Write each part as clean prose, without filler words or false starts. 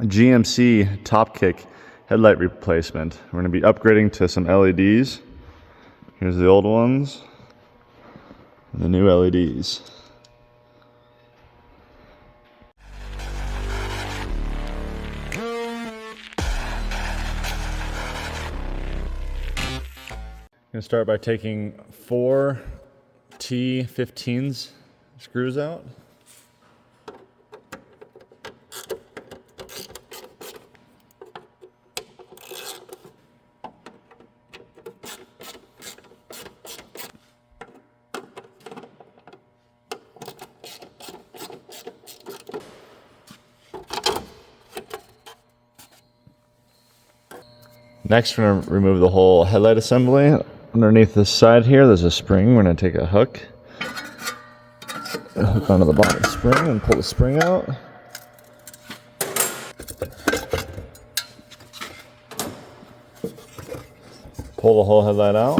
GMC TopKick headlight replacement. We're going to be upgrading to some LEDs. Here's the old ones and the new LEDs. I'm going to start by taking 4 T15s screws out. Next, we're going to remove the whole headlight assembly. Underneath this side here, there's a spring. We're going to take a hook onto the bottom of the spring and pull the spring out. Pull the whole headlight out.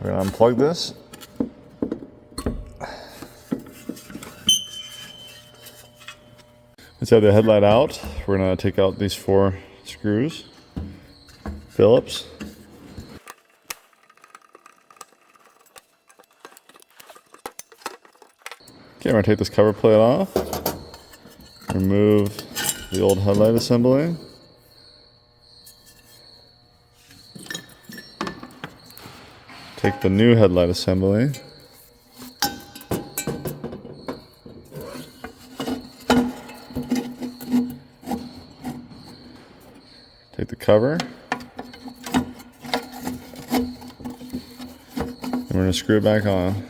We're going to unplug this. Let's have the headlight out. We're going to take out these 4 screws. Phillips. Okay, I'm going to take this cover plate off. Remove the old headlight assembly. Take the new headlight assembly. Take the cover. And we're going to screw it back on.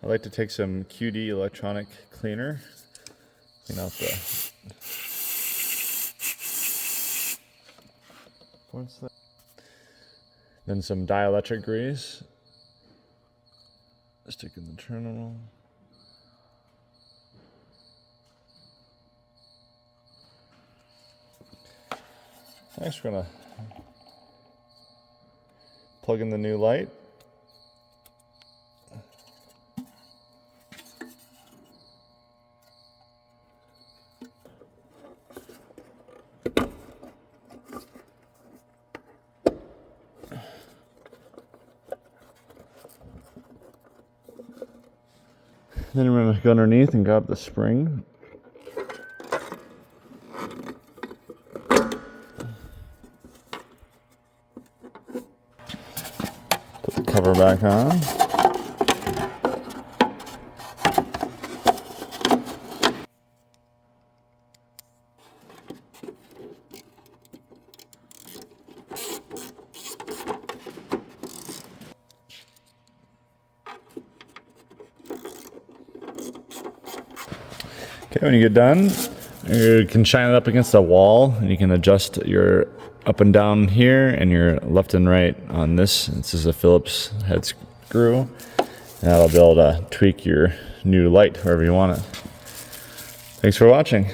I like to take some QD electronic cleaner, clean out the then some dielectric grease. Stick in the terminal. Next, we're going to plug in the new light. Then we're going to go underneath and grab the spring. Put the cover back on. Okay, when you get done, you can shine it up against a wall, and you can adjust your up and down here and your left and right on this. This is a Phillips head screw, and that'll be able to tweak your new light wherever you want it. Thanks for watching.